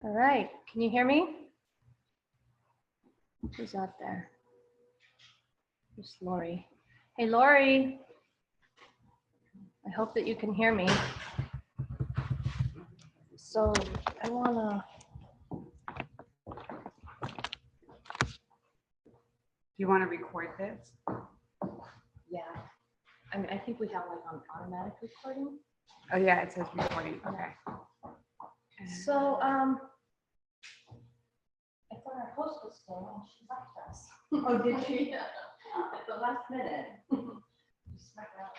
All right, can you hear me? Who's out there? Who's Lori? Hey, Lori. I hope that you can hear me. So I wanna. Do you want to record this? Yeah. I mean, I think we have like on automatic recording. Oh yeah, it says recording. Okay. So, I thought our host was staying and she left us. Oh, did she? Yeah. At the last minute. She snuck out.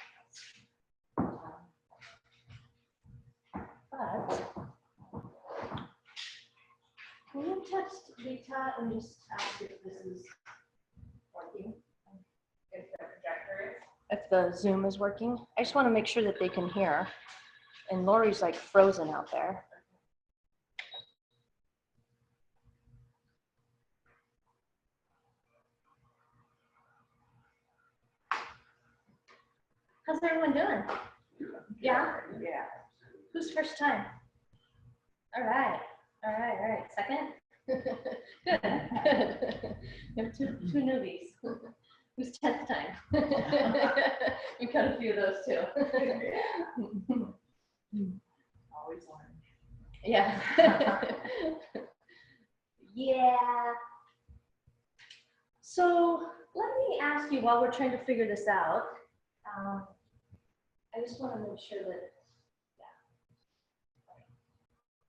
But, can you text Rita and just ask if this is working? If the projector is? If the Zoom is working? I just want to make sure that they can hear. And Lori's like frozen out there. How's everyone doing? Yeah? Yeah. Who's first time? All right. All right. All right. Second? Good. We have two newbies. Who's 10th time? We've got a few of those too. Always learn. Yeah. Yeah. So let me ask you while we're trying to figure this out. I just want to make sure that,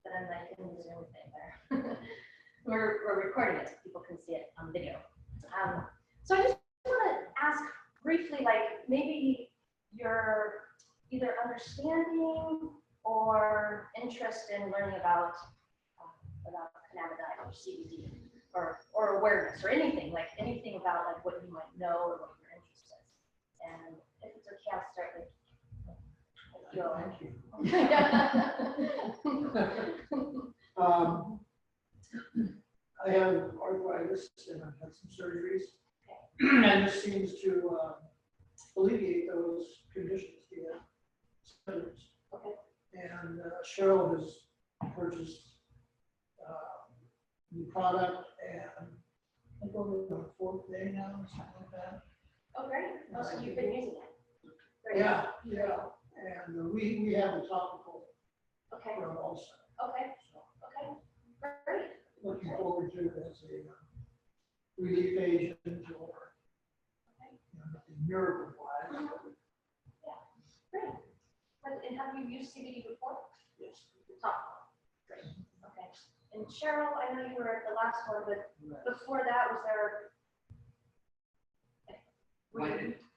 that I'm like in the Zoom thing there. we're recording it so people can see it on video. So I just want to ask briefly, like maybe your either understanding or interest in learning about cannabinoid or CBD or awareness or anything, like anything about like what you might know or what your interest is. And if it's okay, I'll start with you. Thank you. Yeah. I have arthritis and I've had some surgeries, and this seems to alleviate those conditions, the symptoms. Okay. And Cheryl has purchased new product, and I think over the 4th day now, or something like that. Oh, great. Oh, so you've been using it. Great. Yeah, yeah. And we have a topical Okay. also. Okay. So Okay. Great. looking forward to it as a relief agent or nothing miracle wise. Great. And have you used CBD before? Yes. Topical. Great. Okay. And Cheryl, I know you were at the last one, but before that, was there?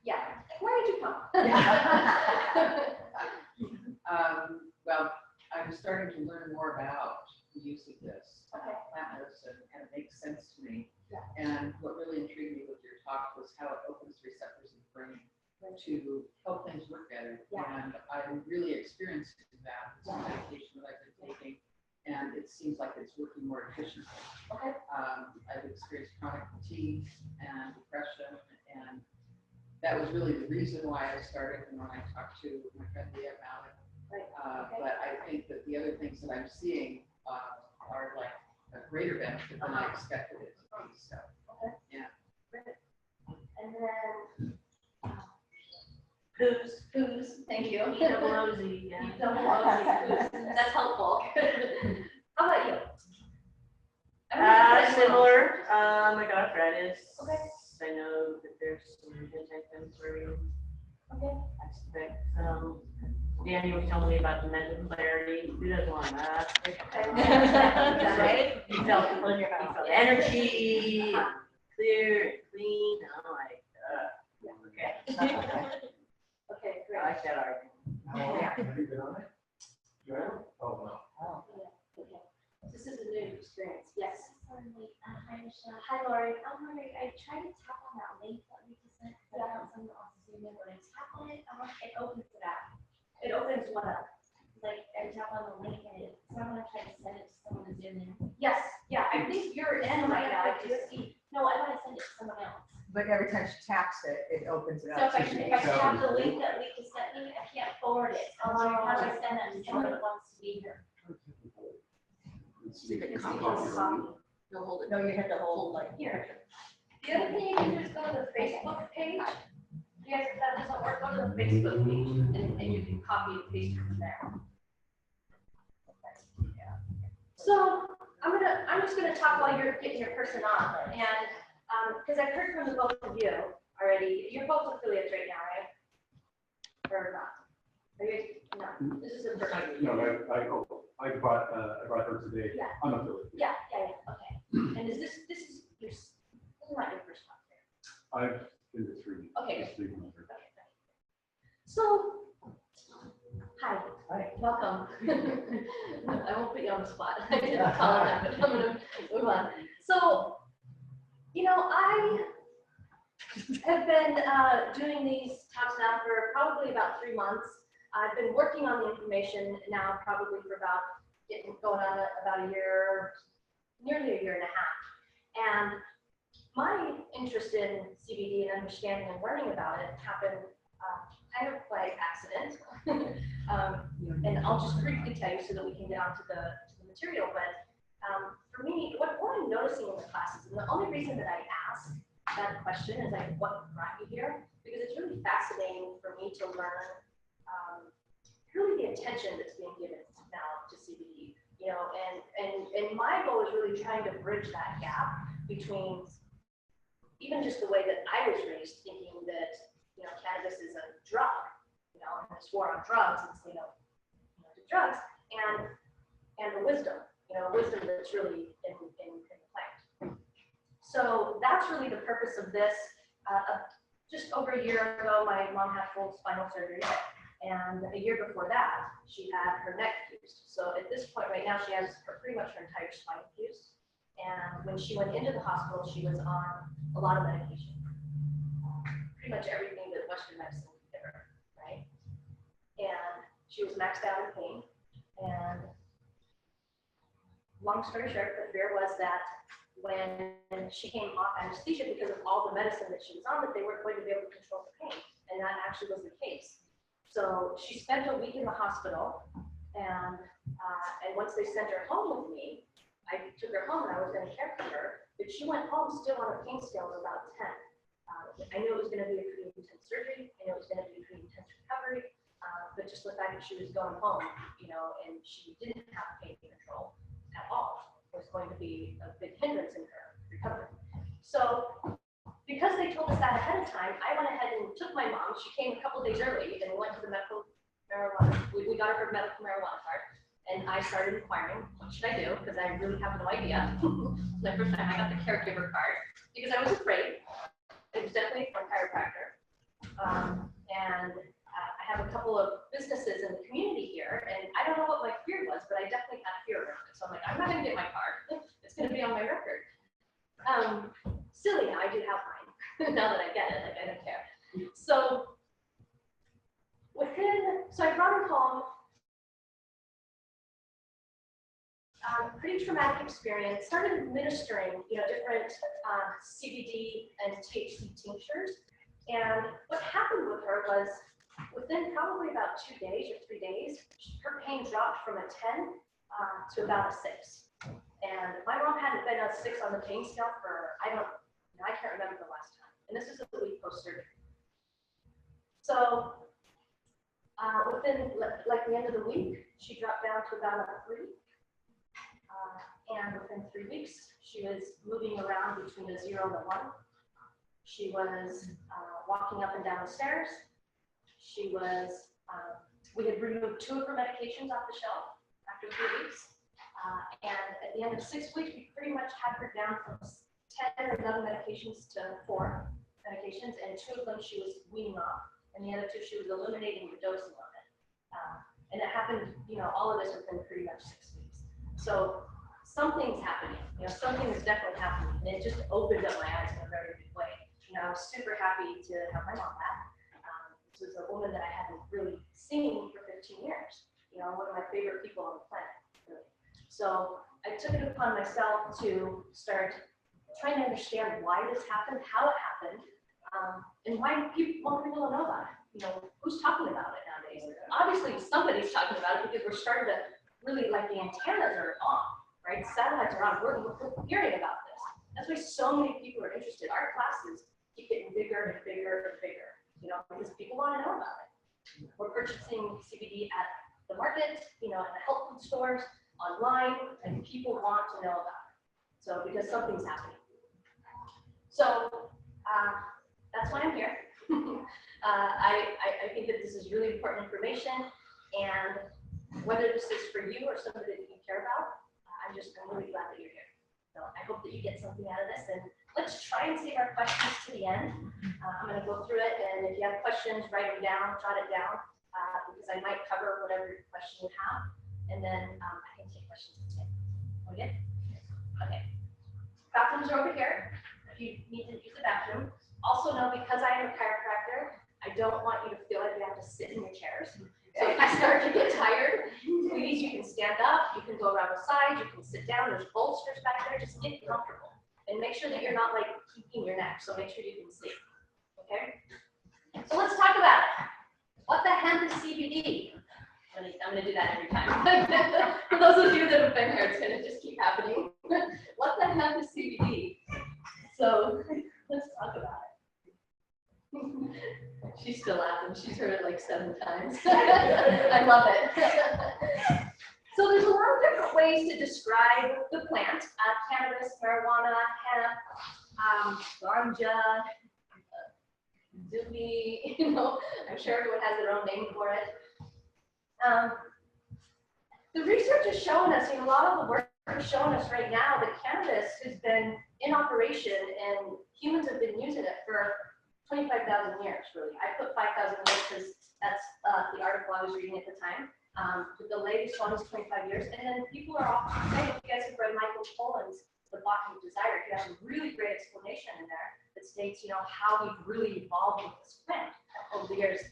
Yeah. Where did you come? Well, I'm starting to learn more about the use of this Okay. plant medicine, and it makes sense to me. Yeah. And what really intrigued me with your talk was how it opens receptors in the brain to help things work better. Yeah. And I'm really experiencing that with some medication that I've been taking, and it seems like it's working more efficiently. Okay. I've experienced chronic fatigue and depression, and that was really the reason why I started. And when I talked to my friend Leah about it, Right. but I think that the other things that I'm seeing are like a greater benefit than I expected it to be. So, Okay. yeah. Great. And then who's? Thank you. E-double-O-Z, yeah. E-double-O-Z, that's helpful. How about you? Similar. I got arthritis. Okay. I know that there's some anti-inflammatory Okay. aspects. Danny was telling me about the mental clarity. Who doesn't want that? Right? You felt energy, clear, clean. I'm like, okay. Okay, great. I like that argument. Have you been on it? Oh, no. Okay. This is a new experience. Yes. Hi, Michelle. Hi, Lori. I'm wondering, I tried to tap on that link that we just sent, but I don't see it on Zoom. When I tap on it, it opens it up. It opens what up? Like, I tap on the link and so I'm gonna try to send it to someone to Zoom in. Yes. Yeah. I think you're in right now. I just see. No, I want to send it to someone else. But every time she taps it, it opens it So up. if I tap the link that Lisa sent me, I can't forward it. I'm wondering how do I send that to someone that wants to be here? See the It's copy. because copy. No, hold it. No, you had to hold like Here. The other thing you can do is go to the Facebook page. Yes, if that doesn't work, go to the Facebook page and you can copy and paste from there. So I'm just gonna talk while you're getting your person on, and, because I've heard from the both of you already, you're both affiliates right now, right? Or not? Are you, no, this is the first time. No, I brought her today. Yeah. Unaffiliated. Yeah, okay. And is this is not your first time there? I've been to three. Okay. just three months. Okay. So, hi. Hi. Welcome. I won't put you on the spot. I didn't call it that, but I'm gonna move on. So, I have been doing these talks now for probably about 3 months. I've been working on the information now probably for going on about a year, nearly a year and a half. And my interest in CBD and understanding and learning about it happened kind of by accident. And I'll just briefly tell you so that we can get on to the material. But for me, what I'm noticing in the classes, and the only reason that I ask that question is like, what brought you here? Because it's really fascinating for me to learn really the attention that's being given now to CBD. And my goal is really trying to bridge that gap between even just the way that I was raised, thinking that cannabis is a drug, and this war on drugs, and the drugs, and the wisdom, wisdom that's really in the plant. So that's really the purpose of this. Just over a year ago, my mom had full spinal surgery, and a year before that, she had her neck fused. So at this point right now, she has pretty much her entire spine fused. And when she went into the hospital, she was on a lot of medication, pretty much everything that Western medicine could give her, right? And she was maxed out in pain. And long story short, the fear was that when she came off anesthesia because of all the medicine that she was on, that they weren't going to be able to control the pain. And that actually was the case. So she spent a week in the hospital, and once they sent her home with me, I took her home and I was going to care for her, but she went home still on a pain scale of about 10. I knew it was going to be a pretty intense surgery. I knew it was going to be a pretty intense recovery, but just the fact that she was going home, and she didn't have pain control at all was going to be a big hindrance in her recovery. So because they told us that ahead of time, I went ahead and took my mom. She came a couple days early, and we went to the medical marijuana. We got her medical marijuana card. And I started inquiring, what should I do? Because I really have no idea. The first time I got the caregiver card, because I was afraid. It was definitely from a chiropractor. And I have a couple of businesses in the community here, and I don't know what my fear was, but I definitely had fear around it. So I'm like, I'm not going to get my card. It's going to be on my record. Silly now, I do have mine. Now that I get it, like I don't care. So I brought her home. Pretty traumatic experience. Started administering, different CBD and THC tinctures. And what happened with her was, within probably about 2 days or 3 days, her pain dropped from a 10 to about a 6. And my mom hadn't been a 6 on the pain scale for I can't remember the last time. And this is a week post surgery. So within like the end of the week, she dropped down to about a 3. And within 3 weeks, she was moving around between a 0 and a 1. She was walking up and down the stairs. She was, we had removed 2 of her medications off the shelf after 3 weeks. And at the end of 6 weeks, we pretty much had her down from 10 or 11 medications to 4 medications. And 2 of them she was weaning off. And the other 2, she was eliminating the dosing of it. And it happened, all of this within pretty much 6 weeks. So something's happening, something is definitely happening, and it just opened up my eyes in a very big way. I was super happy to have my mom back. This was a woman that I hadn't really seen for 15 years, one of my favorite people on the planet, really. So I took it upon myself to start trying to understand why this happened, how it happened, and why more people don't know about it. Who's talking about it nowadays? Obviously, somebody's talking about it because we're starting to really, like, the antennas are on, right? Satellites are on, we're hearing about this. That's why so many people are interested. Our classes keep getting bigger and bigger and bigger, you know, because people want to know about it. We're purchasing CBD at the market, you know, at the health food stores, online, and people want to know about it. So, because something's happening. So, that's why I'm here. I think that this is really important information, and whether this is for you or somebody that you care about, I'm really glad that you're here. So I hope that you get something out of this, and let's try and save our questions to the end. I'm going to go through it, and if you have questions, write them down, jot it down, because I might cover whatever question you have, and then I can take questions at the end. Okay? Okay. Bathrooms are over here. If you need to use the bathroom. Also know, because I am a chiropractor, I don't want you to feel like you have to sit in your chairs. So if I start to get tired, please, you can stand up, you can go around the side, you can sit down, there's bolsters back there, just get comfortable. And make sure that you're not like keeping your neck, so make sure you can see, okay? So let's talk about it. What the hemp is CBD? I'm gonna do that every time. For those of you that have been here, it's gonna just keep happening. What the hemp is CBD? So let's talk about it. She's still laughing. She's heard it like 7 times. I love it. So there's a lot of different ways to describe the plant. Cannabis, marijuana, hemp, ganja, doobie, you know, I'm sure everyone has their own name for it. The research is showing us, a lot of the work is showing us right now that cannabis has been in operation and humans have been using it for 25,000 years, really. I put 5,000 years because that's the article I was reading at the time. But the latest one is 25 years. And then people are often saying, if you guys have read Michael Pollan's The Botany of Desire, he has a really great explanation in there that states, how we've really evolved with this plant over the years.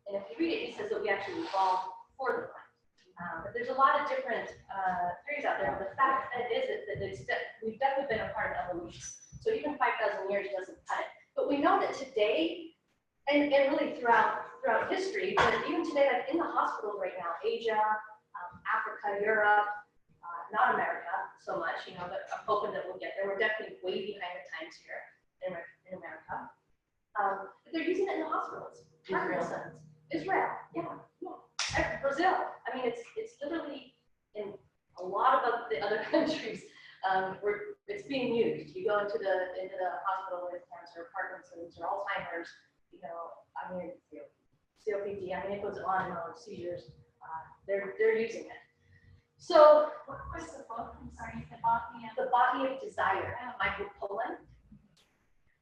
And if you read it, he says that we actually evolved for the plant. But there's a lot of different theories out there. The fact that we've definitely been a part of evolution. So even 5,000 years doesn't cut it. But we know that today, and really throughout history, but even today, like in the hospitals right now, Asia, Africa, Europe, not America so much, but I'm hoping that we'll get there. We're definitely way behind the times here in America. But they're using it in the hospitals. Israel, yeah. Brazil. I mean, it's literally in a lot of the other countries where it's being used. You go into the hospital with cancer, Parkinson's, or Alzheimer's. COPD. It goes on and on. Seizures. They're using it. So, What was the book? I'm sorry, the The Botany of Desire, Michael Pollan.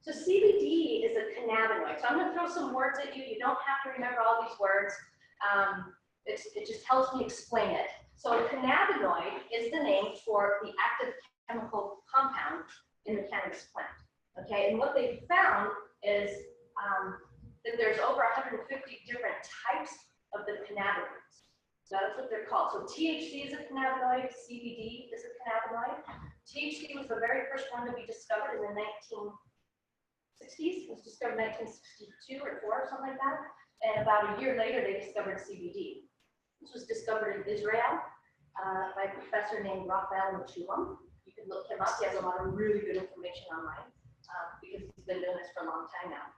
So CBD is a cannabinoid. So I'm going to throw some words at you. You don't have to remember all these words. It just helps me explain it. So a cannabinoid is the name for the active chemical compound in the cannabis plant. Okay, and what they found is that there's over 150 different types of the cannabinoids. So that's what they're called. So THC is a cannabinoid, CBD is a cannabinoid. THC was the very first one to be discovered in the 1960s. It was discovered in 1962 or 4 or something like that. And about a year later, they discovered CBD. This was discovered in Israel by a professor named Raphael Mechoulam. You can look him up. He has a lot of really good information online because he's been doing this for a long time now.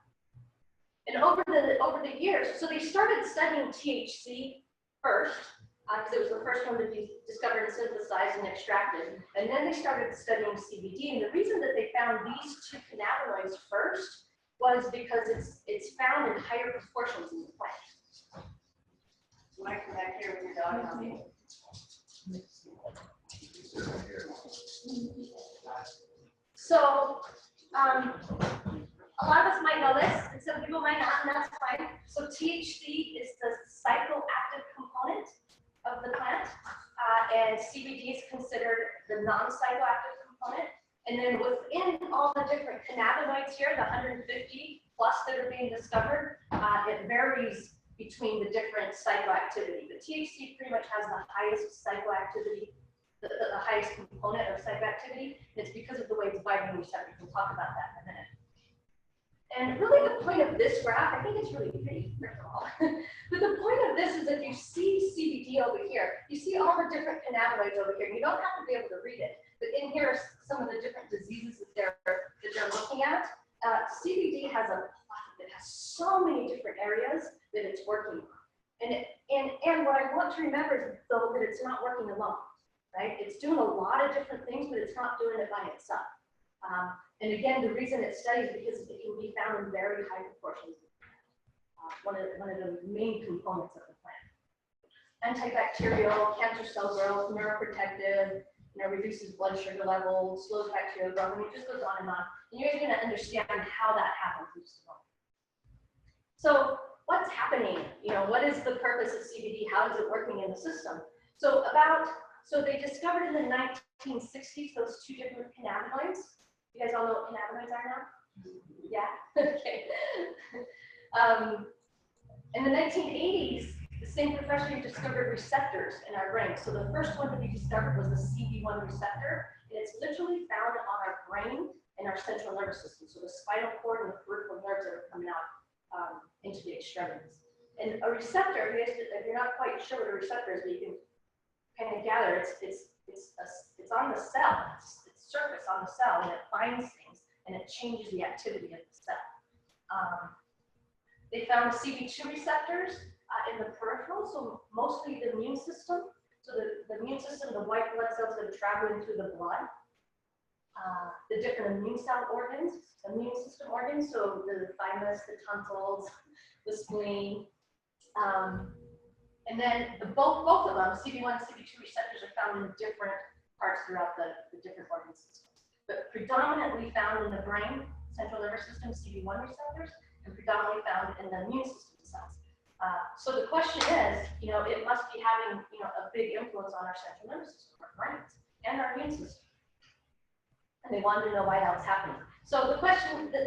And over the years, so they started studying THC first, because it was the first one to be discovered and synthesized and extracted. And then they started studying CBD. And the reason that they found these 2 cannabinoids first was because it's found in higher proportions in the plant. You want to come back here with your dog on me? So, a lot of us might know this, and some people might not, and that's fine. So THC is the psychoactive component of the plant, and CBD is considered the non-psychoactive component. And then within all the different cannabinoids here, the 150 plus that are being discovered, it varies between the different psychoactivity. But THC pretty much has the highest psychoactivity, the highest component of psychoactivity. It's because of the way it's binding receptor. We can talk about that in a minute. And really the point of this graph, I think it's really pretty, first of all. But the point of this is that you see CBD over here, you see all the different cannabinoids over here, and you don't have to be able to read it. But in here are some of the different diseases that they're looking at. CBD has so many different areas that it's working on. And what I want to remember is though that it's not working alone, right? It's doing a lot of different things, but it's not doing it by itself. And again, the reason it studies is because it can be found in very high proportions of the plant. One of the main components of the plant. Antibacterial, cancer cell growth, neuroprotective, reduces blood sugar levels, slows bacterial growth, and it just goes on. And you're going to understand how that happens in just a moment. So what's happening? What is the purpose of CBD? How is it working in the system? So they discovered in the 1960s those two different cannabinoids. You guys all know what cannabinoids are now? Yeah, okay. In the 1980s, the same professor discovered receptors in our brain. So the first one to be discovered was the CB1 receptor, and it's literally found on our brain and our central nervous system. So the spinal cord and the peripheral nerves that are coming out into the extremities. And a receptor, if you're not quite sure what a receptor is, but you can kind of gather, it's on the cell, it's surface on the cell, and it binds things, and it changes the activity of the cell. They found the CB2 receptors in the peripheral, so mostly the immune system. So the immune system, the white blood cells that are traveling through the blood, the different immune system organs, so the thymus, the tonsils, the spleen, and then both of them, CB1 and CB2 receptors are found in different parts throughout the different organ systems, but predominantly found in the brain, central nervous system, CB1 receptors, and predominantly found in the immune system cells. So the question is, it must be having, a big influence on our central nervous system, our brains, and our immune system. And they wanted to know why that was happening. So the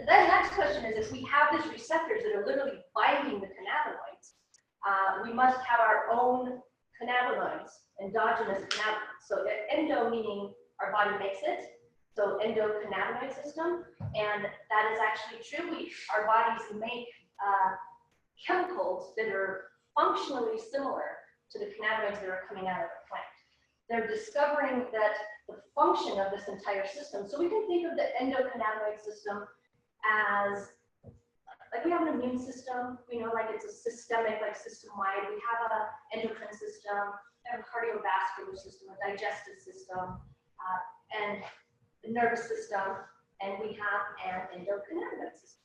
next question is, if we have these receptors that are literally binding the cannabinoids, we must have our own cannabinoids, endogenous cannabinoids. So endo meaning our body makes it, so endocannabinoid system, and that is actually true. Our bodies make chemicals that are functionally similar to the cannabinoids that are coming out of the plant. They're discovering that the function of this entire system, so we can think of the endocannabinoid system as, like we have an immune system, like it's a systemic, like system-wide. We have an endocrine system, we have a cardiovascular system, a digestive system, and the nervous system, and we have an endocannabinoid system.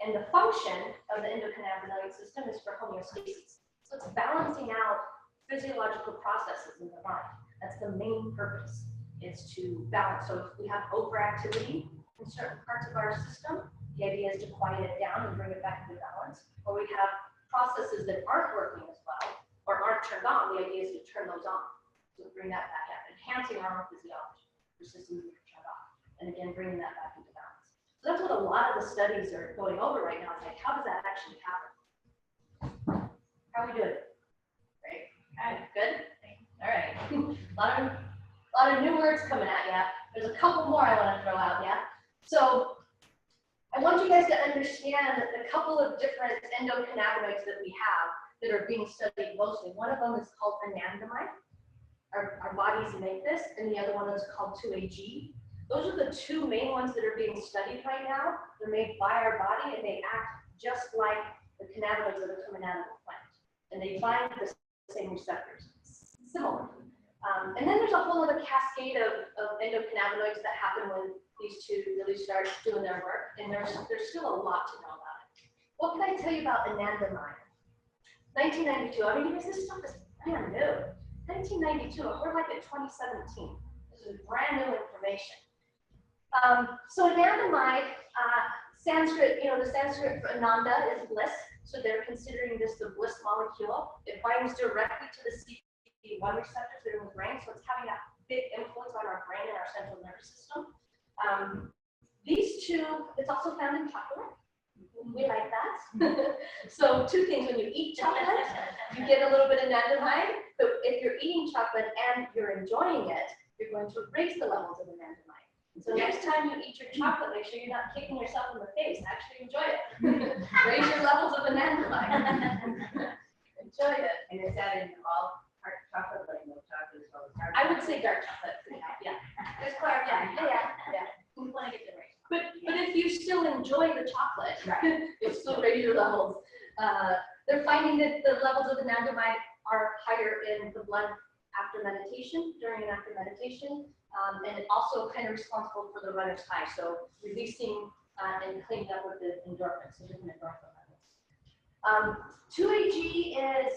And the function of the endocannabinoid system is for homeostasis. So it's balancing out physiological processes in the body. That's the main purpose, is to balance. So if we have overactivity in certain parts of our system, the idea is to quiet it down and bring it back into balance. Or we have processes that aren't working as well or aren't turned on, the idea is to turn those on. So bring that back out, enhancing our own physiology for systems that are turned off. And again, bringing that back into balance. So that's what a lot of the studies are going over right now. It's like, how does that actually happen? How are we doing? Great. Good? All right. a lot of new words coming at you. There's a couple more I want to throw out, yeah? So I want you guys to understand the couple of different endocannabinoids that we have that are being studied mostly. One of them is called anandamide. Our bodies make this, and the other one is called 2-AG. Those are the two main ones that are being studied right now. They're made by our body, and they act just like the cannabinoids that are coming out of the plant. And they bind the same receptors, similar. And then there's a whole other cascade of endocannabinoids that happen when these two really start doing their work. And there's still a lot to know about it. What can I tell you about anandamide? 1992, I mean, this stuff is brand new. 1992, we're like at 2017. This is brand new information. So anandamide, Sanskrit, the Sanskrit for ananda is bliss. So they're considering this the bliss molecule. It binds directly to the CB1 receptors that are in the brain. So it's having a big influence on our brain and our central nervous system. These two, it's also found in chocolate. We like that. So two things, when you eat chocolate, you get a little bit of anandamide. So if you're eating chocolate and you're enjoying it, you're going to raise the levels of anandamide. So next time you eat your chocolate, make sure you're not kicking yourself in the face. Actually enjoy it. Raise your levels of anandamide. Enjoy it. And is that in all dark chocolate, like milk chocolate, as well as dark? I would say dark chocolate. Yeah. Just clarify. Yeah. We want to get the right. But if you still enjoy the chocolate, Right. you'll still raise your levels. They're finding that the levels of anandamide are higher in the blood after meditation, during and after meditation, and it also kind of responsible for the runner's high. So releasing and cleaning up with the endorphins, so different endorphin levels. 2-AG is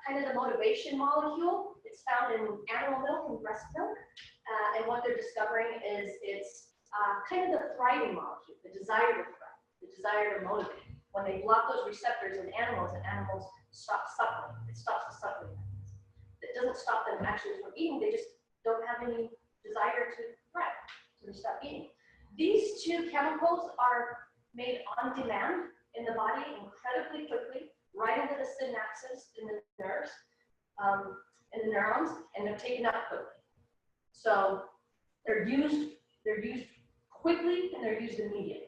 kind of the motivation molecule. It's found in animal milk and breast milk, and what they're discovering is it's kind of the thriving molecule, the desire to thrive, the desire to motivate. When they block those receptors in animals, and animals stop suckling, it stops the suckling mechanism. It doesn't stop them actually from eating, they just don't have any desire to thrive, so they stop eating. These two chemicals are made on demand in the body incredibly quickly, right into the synapses in the nerves, in the neurons, and they're taken up quickly. So they're used quickly and they're used immediately.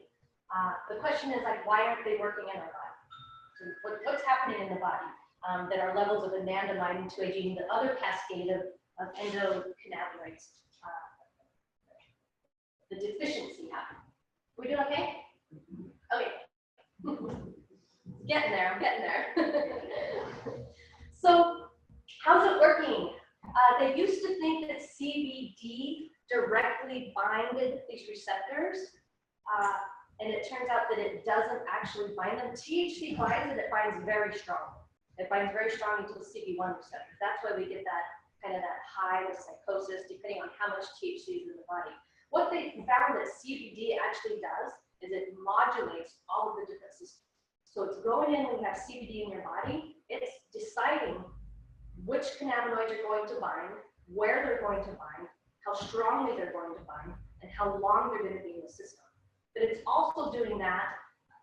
The question is, like, why aren't they working in our body? So what's happening in the body that our levels of anandamide and 2-AG and the other cascade of endocannabinoids, the deficiency happen? We doing okay? Okay. Getting there, I'm getting there. So how's it working? They used to think that CBD directly binded these receptors. And it turns out that it doesn't actually bind them. THC binds it, it binds very strongly. It binds very strongly to the CB1 receptor. That's why we get that kind of that high with psychosis, depending on how much THC is in the body. What they found that CBD actually does is it modulates all of the different systems. So it's going in when you have CBD in your body, it's deciding which cannabinoids are going to bind, where they're going to bind, how strongly they're going to bind, and how long they're going to be in the system. But it's also doing that,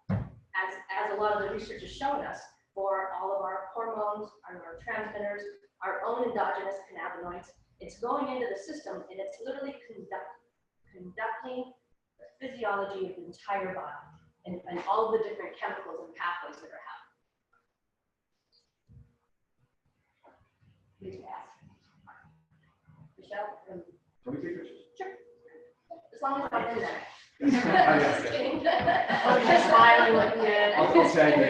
as a lot of the research has shown us, for all of our hormones, our neurotransmitters, our own endogenous cannabinoids. It's going into the system and it's literally conducting the physiology of the entire body and all of the different chemicals and pathways that are happening. Please ask. Michelle? Can we take pictures? Sure. As long as I'm in there. Just kidding. Oh, you're smiling like that. I'll tag you.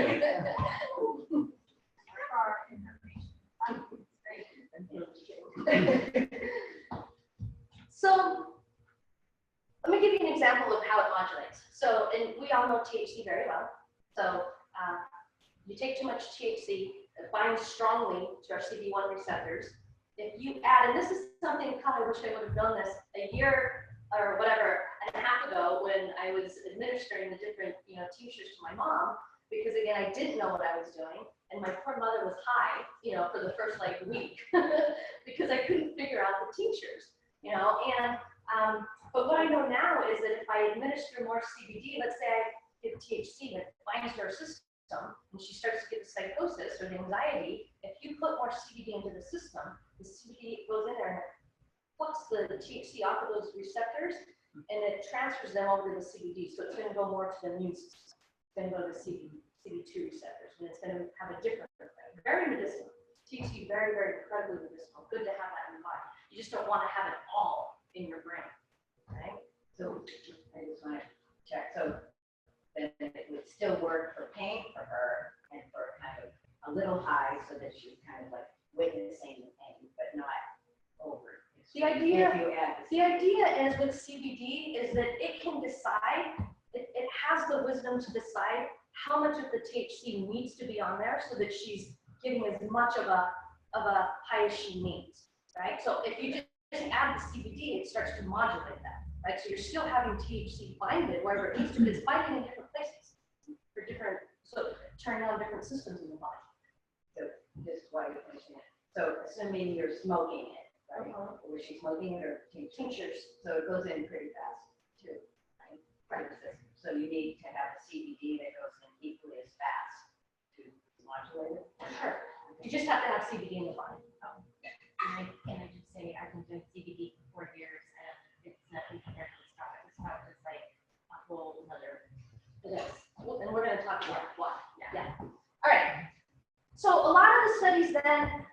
So let me give you an example of how it modulates. So, and we all know THC very well. So you take too much THC, it binds strongly to our CB1 receptors. If you add, and this is something, I wish I would have done this a year or whatever and a half ago when I was administering the different, tinctures to my mom, because again, I didn't know what I was doing. And my poor mother was high, for the first week because I couldn't figure out the tinctures, but what I know now is that if I administer more CBD, let's say I give THC that binds to her system and she starts to get the psychosis or the anxiety, if you put more CBD into the system, the CBD goes in there and plucks the THC off of those receptors and it transfers them over to the CBD. So it's going to go more to the immune system. It's going to go to the CB2 receptors and it's going to have a different effect. Very medicinal. THC, very, very incredibly medicinal. Good to have that in the body. You just don't want to have it all in your brain. Okay? So I just want to check. So then it would still work for pain for her and for kind of a little high so that she's kind of witnessing the pain, but not over. The idea, If you add the idea is with CBD is that it can decide, it has the wisdom to decide how much of the THC needs to be on there so that she's getting as much of a high as she needs, right? So if you just add the CBD, it starts to modulate that, right? So you're still having THC binded wherever it needs to, but it's binding in different places for different, so turning on different systems in the body. So just why you mention it. So assuming you're smoking it, right? Was she smoking it or Tinctures. So it goes in pretty fast too, right? Right. So you need to have a CBD that goes in equally as fast to modulate it. Sure. You just have to have CBD in the body. Can I just say I've been doing CBD for 4 years and it's nothing compared to then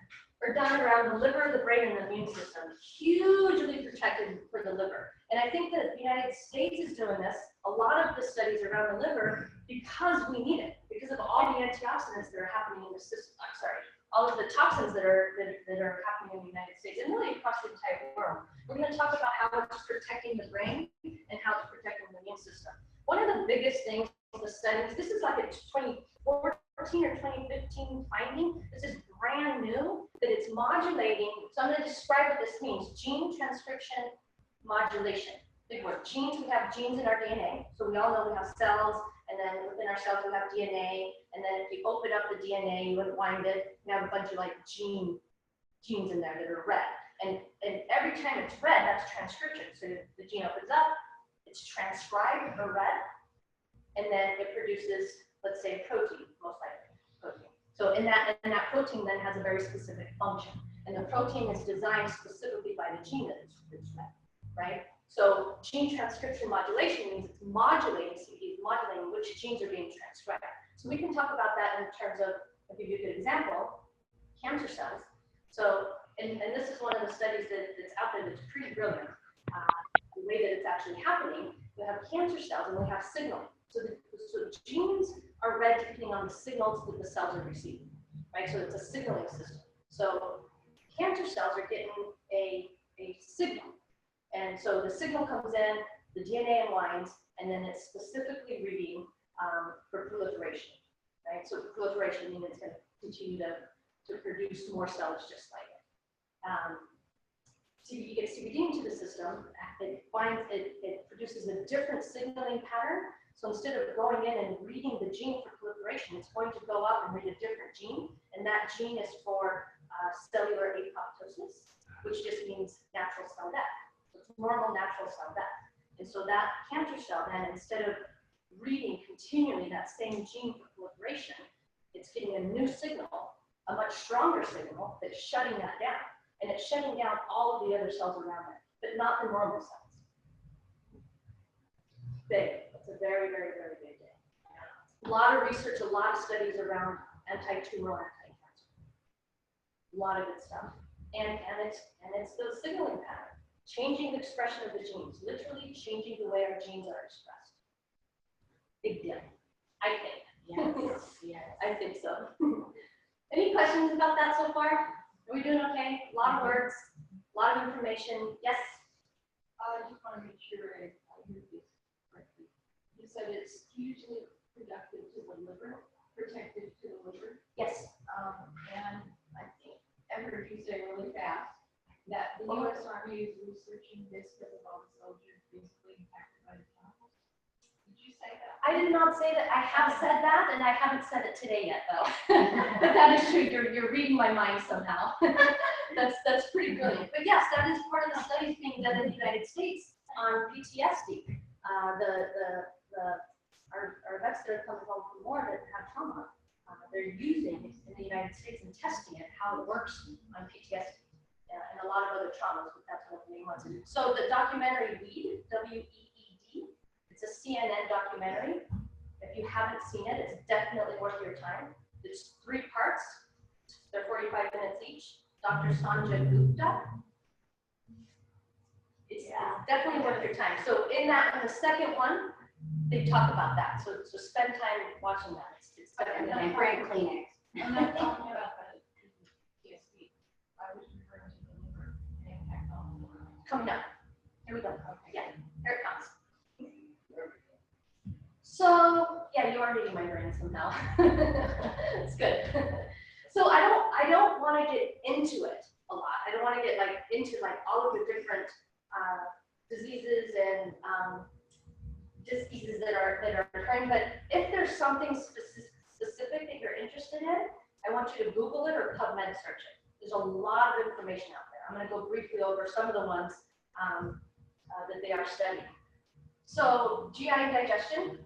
are done around the liver, the brain, and the immune system, hugely protected for the liver. And I think that the United States is doing this, a lot of the studies around the liver, because we need it, because of all the antioxidants that are happening in the system, all of the toxins that are happening in the United States and really across the entire world. We're going to talk about how it's protecting the brain and how it's protecting the immune system. One of the biggest things, the studies, this is like a 2014 or 2015 finding. This is brand new, that it's modulating. So I'm going to describe what this means. Gene transcription modulation. Big word. Genes, we have genes in our DNA. So we all know we have cells, and then within our cells we have DNA. And then if you open up the DNA, you unwind it, you have a bunch of like genes in there that are read. And every time it's read, that's transcription. So the gene opens up, it's transcribed or read, and then it produces, let's say, a protein, most likely protein. So in that protein then has a very specific function. And the protein is designed specifically by the gene that it's read, right? So gene transcription modulation means it's modulating, CBD is modulating which genes are being transcribed. So we can talk about that in terms of, I'll give you a good example, cancer cells. So, and this is one of the studies that's out there that's pretty brilliant. The way that it's actually happening, we have cancer cells and we have signaling. So the genes are read depending on the signals that the cells are receiving, right? So it's a signaling system. So cancer cells are getting a signal. And so the signal comes in, the DNA unwinds, and then it's specifically reading for proliferation, right? So proliferation means it's going to continue to produce more cells just like it. You get CBD into the system, it produces a different signaling pattern. So instead of going in and reading the gene for proliferation, it's going to go up and read a different gene, and that gene is for cellular apoptosis, which just means natural cell death. So it's normal natural cell death. And so that cancer cell then, instead of reading continually that same gene for proliferation, it's getting a new signal, a much stronger signal that's shutting that down. And it's shutting down all of the other cells around it, but not the normal cells. Big. It's a very, very, very big day. A lot of research, a lot of studies around anti-tumoral, anti-cancer. A lot of good stuff. And it's the signaling pattern. Changing the expression of the genes, literally changing the way our genes are expressed. Big deal, I think. Yes, yes. I think so. Any questions about that so far? Are we doing okay? A lot of words, a lot of information. Yes? I just want to make sure I heard this correctly. You said it's hugely productive to the liver, protective to the liver. Yes. And I think I heard you say really fast that the U.S. Army is researching this because of all the soldiers basically impacted by the chemicals. Did you say that? I did not say that. I have said that, and I haven't said it today yet, though. But that is true. You're reading my mind somehow. That's pretty brilliant. But yes, that is part of the studies being done in the United States on PTSD. Our vets that are coming home from war that have trauma, they're using in the United States and testing it, how it works on PTSD. And a lot of other traumas, but that's one of the main ones. So the documentary WEED, W-E-E-D, it's a CNN documentary. If you haven't seen it, it's definitely worth your time. There's 3 parts. They're 45 minutes each. Dr. Sanjay Gupta. It's definitely worth your time. So in the second one, they talk about that. So spend time watching that. It's And definitely bring Kleenex. I'm not talking about the PTSD. I was referring to the liver impact on the liver. coming up. Here we go. Okay. Yeah, here it comes. So yeah, you are reading my brain somehow. It's good. So I don't want to get into it a lot. I don't want to get into all of the different diseases and diseases that are occurring. But if there's something specific that you're interested in, I want you to Google it or PubMed search it. There's a lot of information out there. I'm going to go briefly over some of the ones that they are studying. So GI digestion.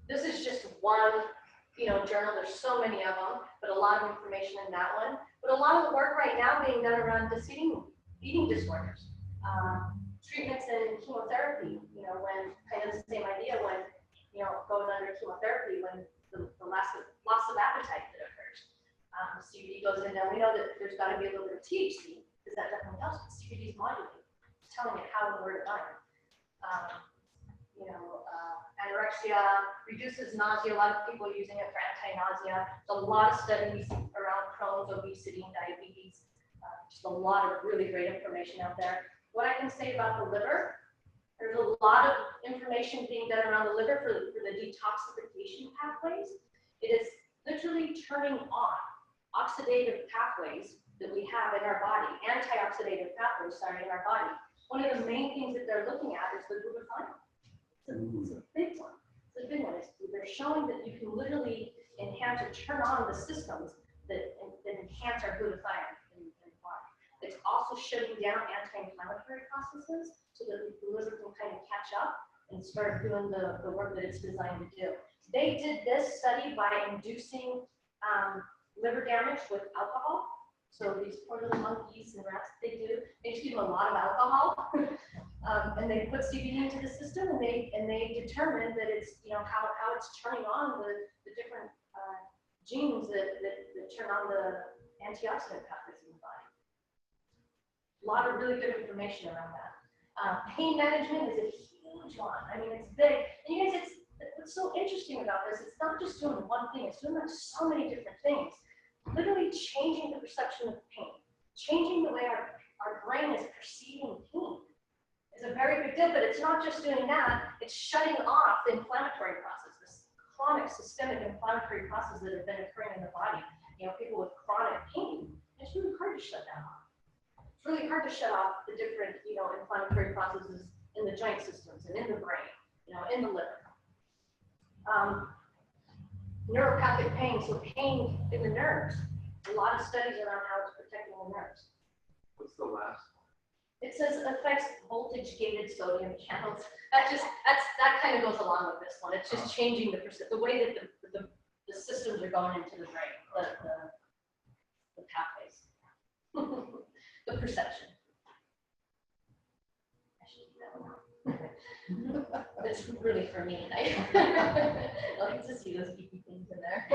This is just one, journal. There's so many of them, but a lot of information in that one. But a lot of the work right now being done around eating disorders, treatments and chemotherapy. When kind of the same idea when going under chemotherapy when the loss of appetite that occurs. CBD goes in there. We know that there's got to be a little bit of THC, because that definitely helps, but CBD is modulating. It's telling it how and where to bind. Anorexia reduces nausea. A lot of people are using it for anti-nausea. There's a lot of studies around Crohn's, obesity, and diabetes. Just a lot of really great information out there. What I can say about the liver, there's a lot of information being done around the liver for the detoxification pathways. It is literally turning on oxidative pathways that we have in our body, antioxidative pathways, in our body. One of the main things that they're looking at is the glutathione. It's a big one. It's a big one. They're showing that you can literally enhance or turn on the systems that enhance our glutathione in the body. It's also shutting down anti-inflammatory processes so that the liver can kind of catch up and start doing the work that it's designed to do. They did this study by inducing liver damage with alcohol. So these poor little monkeys and rats, they just give them a lot of alcohol. And they put CBD into the system, and they determined that it's, how it's turning on the different genes that turn on the antioxidant pathways in the body. A lot of really good information around that. Pain management is a huge one. I mean, it's big. And you guys, what's so interesting about this, it's not just doing one thing, it's doing like so many different things. Literally changing the perception of pain, changing the way our brain is perceiving pain. Is a very big deal, but it's not just doing that, it's shutting off the inflammatory process, this chronic systemic inflammatory process that have been occurring in the body. People with chronic pain, it's really hard to shut that off. It's really hard to shut off the different, inflammatory processes in the joint systems and in the brain, in the liver. Neuropathic pain, so pain in the nerves. A lot of studies around how it's protecting the nerves. What's the last? It says affects voltage-gated sodium channels. That kind of goes along with this one. It's just changing the way that the systems are going into the brain, the pathways, the perception. I should do that one. That's really for me. I like to see those geeky things in there.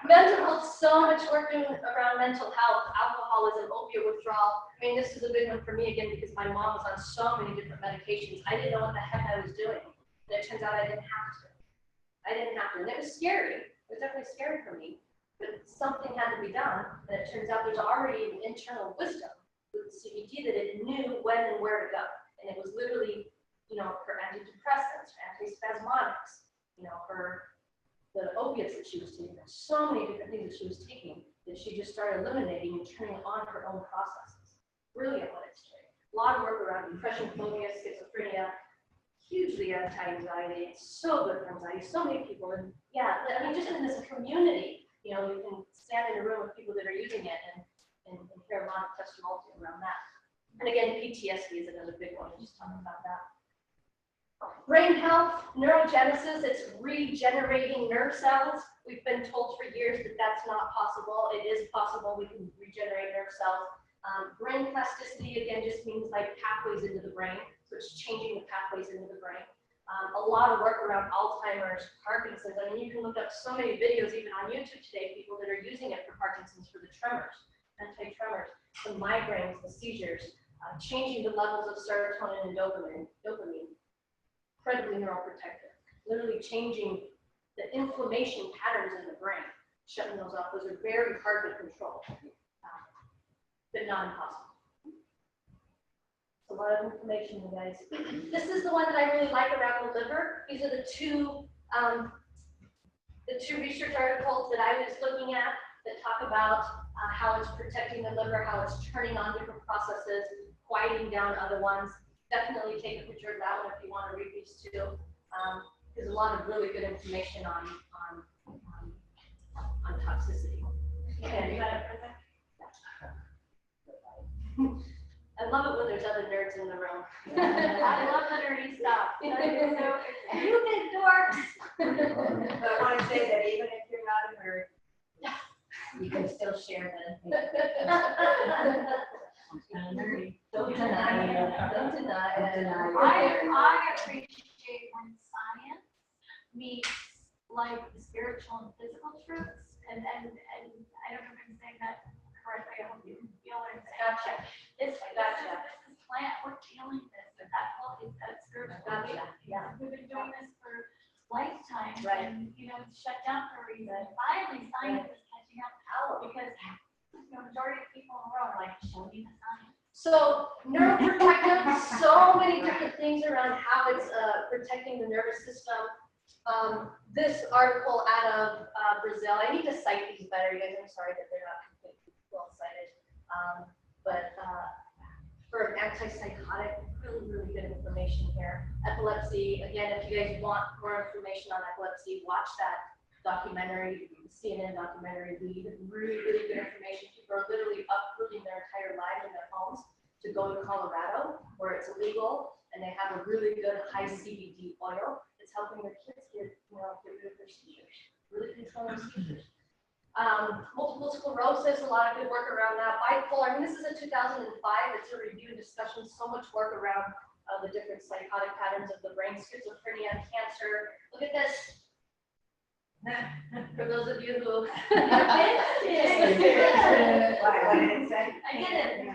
Mental health, so much work around mental health, alcoholism, opiate withdrawal. I mean, this is a big one for me again because my mom was on so many different medications. I didn't know what the heck I was doing. And it turns out I didn't have to. And it was scary. It was definitely scary for me. But something had to be done. And it turns out there's already an internal wisdom with CBD that it knew when and where to go. And it was literally, for antidepressants, for antispasmodics, for the opiates that she was taking. There's so many different things that she was taking that she just started eliminating and turning on her own processes. Brilliant what it's doing. A lot of work around depression, phobia, schizophrenia, hugely anti-anxiety. It's so good for anxiety. So many people, and just in this community, we can stand in a room with people that are using it and hear a lot of testimony around that. And again, PTSD is another big one. Just talking about that. Brain health, neurogenesis, it's regenerating nerve cells. We've been told for years that that's not possible. It is possible. We can regenerate nerve cells. Brain plasticity, again, just means like pathways into the brain. So it's changing the pathways into the brain. A lot of work around Alzheimer's, Parkinson's. I mean, you can look up so many videos even on YouTube today, people that are using it for Parkinson's, for the tremors, anti-tremors, the migraines, the seizures, changing the levels of serotonin and dopamine. Incredibly neuroprotective, literally changing the inflammation patterns in the brain, shutting those off. Those are very hard to control, but not impossible. It's a lot of information, you guys. This is the one that I really like around the liver. These are the two research articles that I was looking at that talk about how it's protecting the liver, how it's turning on different processes, quieting down other ones. Definitely take a picture of that one if you want to read these two. There's a lot of really good information on toxicity. Okay, you got it, I love it when there's other nerds in the room. I love the nerdy stuff. You big dorks. But I want to say that even if you're not a nerd, you can still share that. Kind of nerdy. Don't deny it. Don't deny it. I appreciate when science meets like the spiritual and physical truths, and I don't know if I'm saying that correctly, I hope you feel what I'm saying. Gotcha. It's Gotcha. this is plant, we're feeling this, and that quality, that spiritual. Gotcha, yeah. We've been doing this for lifetimes, Right. and, it's shut down for a reason. Finally, science is catching up, because the majority of people in the world are like, show me the science. So neuroprotective, so many different things around how it's protecting the nervous system. This article out of Brazil, I need to cite these better, you guys, I'm sorry that they're not completely well cited. But for an antipsychotic, really, really good information here. Epilepsy, again, if you guys want more information on epilepsy, watch that documentary, CNN documentary, Lead. Really, really good information. People are literally uprooting their entire lives in their homes to go to Colorado, where it's illegal, and they have a really good high CBD oil. It's helping their kids get rid of their seizures, really controlling seizures. Multiple sclerosis, a lot of good work around that. Bipolar, this is a 2005, it's a review and discussion, so much work around the different psychotic patterns of the brain, schizophrenia, cancer. Look at this. For those of you who What did it say? I did it.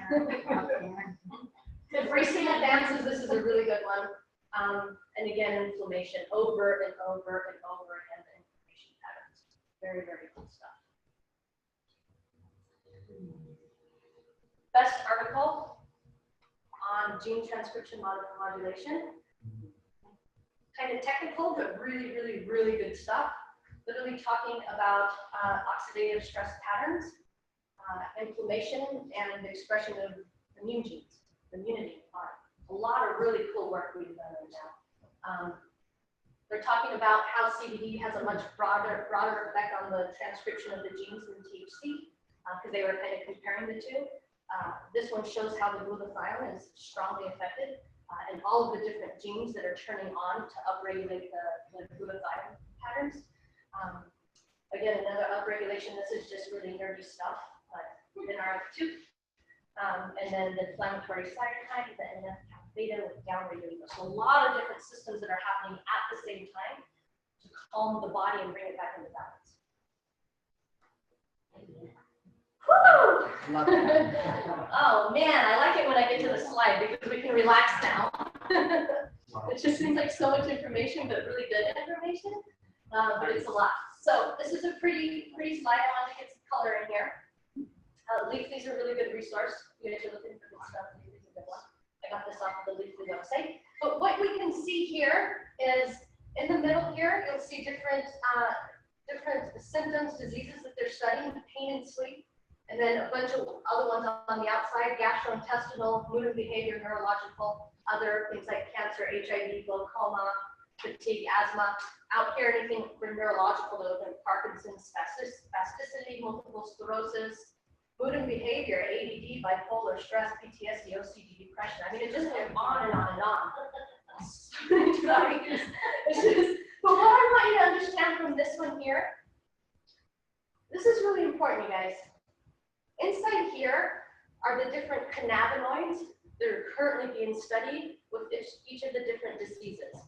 Embracing advances, this is a really good one. And again, inflammation, over and over and over again, the inflammation patterns. Very, very cool stuff. Best article on gene transcription modulation. Kind of technical, but really, really, really good stuff. Literally talking about oxidative stress patterns, inflammation, and the expression of immune genes, immunity. A lot of really cool work we've done right now. They're talking about how CBD has a much broader effect on the transcription of the genes than THC, because they were kind of comparing the two. This one shows how the glutathione is strongly affected, and all of the different genes that are turning on to upregulate the glutathione patterns. Again, another upregulation. This is just really nerdy stuff, in RF2. And then the inflammatory cytokine, the NF-beta with downregulation. So a lot of different systems that are happening at the same time to calm the body and bring it back into balance. Woo! Love it. Oh man, I like it when I get to the slide because we can relax now. It just seems like so much information, but really good information. But it's a lot. So this is a pretty slide. I wanted to get some color in here. Leafly's a really good resource. You guys are looking for good stuff. Leafly's a good one. I got this off of the Leafly website. But what we can see here is in the middle here, you'll see different symptoms, diseases that they're studying, pain and sleep. And then a bunch of other ones on the outside, gastrointestinal, mood and behavior, neurological, other things like cancer, HIV, glaucoma, fatigue, asthma. Out here, anything for neurological, like Parkinson's, spasticity, multiple sclerosis, mood and behavior, ADD, bipolar, stress, PTSD, OCD, depression. It just goes on and on and on. But what I want you to understand from this one here, this is really important, you guys. Inside here are the different cannabinoids that are currently being studied with each of the different diseases.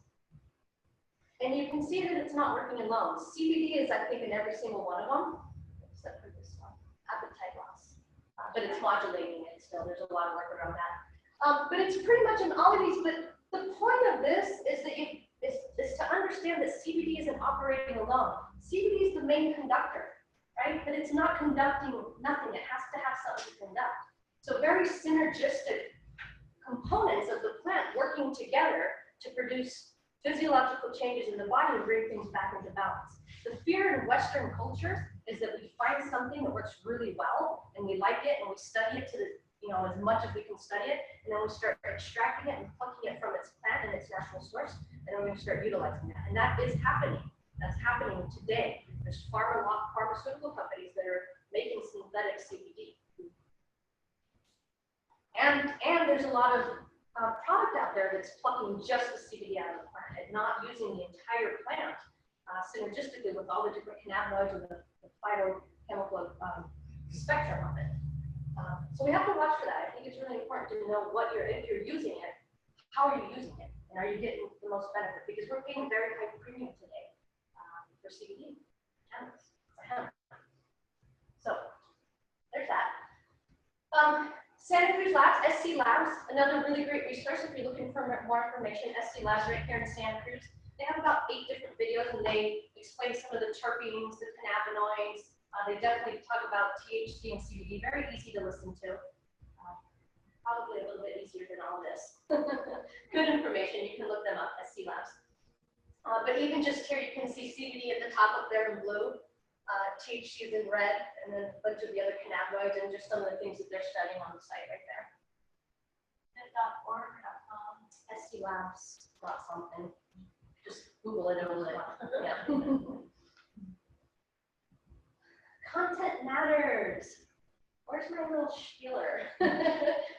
And you can see that it's not working alone. CBD is, I think, in every single one of them, except for this one, appetite loss. But it's modulating it still. There's a lot of work around that. But it's pretty much in all of these. But the point of this is that is to understand that CBD isn't operating alone. CBD is the main conductor, right? But it's not conducting nothing. It has to have something to conduct. So very synergistic components of the plant working together to produce physiological changes in the body and bring things back into balance. The fear in Western cultures is that we find something that works really well and we like it and we study it to the, as much as we can study it, and then we start extracting it and plucking it from its plant and its natural source, and then we're going to start utilizing that. And that is happening. That's happening today. There's pharmaceutical companies that are making synthetic CBD. And there's a lot of product out there that's plucking just the CBD out of the plant and not using the entire plant synergistically with all the different cannabinoids and the phytochemical spectrum of it. So we have to watch for that. I think it's really important to know if you're using it, how are you using it? And are you getting the most benefit? Because we're paying very high premium today for CBD, cannabis, for hemp. So there's that. Santa Cruz Labs, SC Labs, another really great resource if you're looking for more information. SC Labs right here in Santa Cruz. They have about 8 different videos and they explain some of the terpenes, the cannabinoids. They definitely talk about THC and CBD, very easy to listen to. Probably a little bit easier than all this. Good information, you can look them up, SC Labs. But even just here, you can see CBD at the top up there in blue, THC is in red, and then a bunch of the other cannabinoids and just some of the things that they're studying on the site right there. .org.com. SC Labs, got something. Just Google it, it'll yeah. Content matters. Where's my little spieler?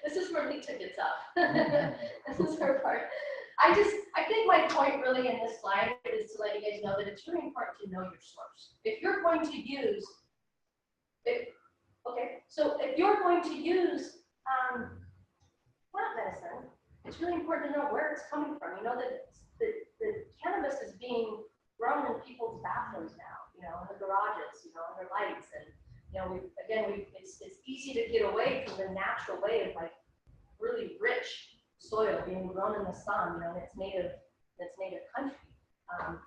This is where Lita gets up. This is her part. I think my point really in this slide is to let you guys know that it's really important to know your source. If you're going to use, so if you're going to use plant medicine, it's really important to know where it's coming from. You know that the cannabis is being grown in people's bathrooms now, you know, in the garages, you know, under lights, and you know, it's easy to get away from the natural way of like really rich soil being grown in the sun, you know, it's native country.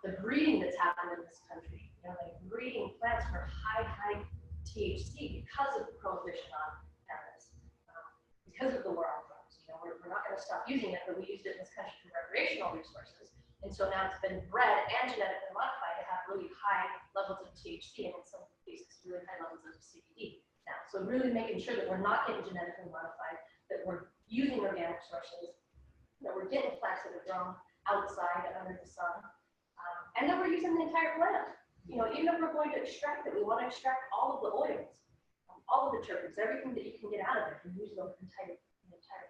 The breeding that's happened in this country, you know, like breeding plants for high THC because of the prohibition on cannabis, because of the war on drugs. You know, we're not going to stop using it, but we used it in this country for recreational resources. And so now it's been bred and genetically modified to have really high levels of THC and in some cases really high levels of CBD now. So really making sure that we're not getting genetically modified, that we're using organic sources, that we're getting plants that are grown outside under the sun, and that we're using the entire plant. You know, even if we're going to extract it, we want to extract all of the oils, all of the terpenes, everything that you can get out of it and use the entire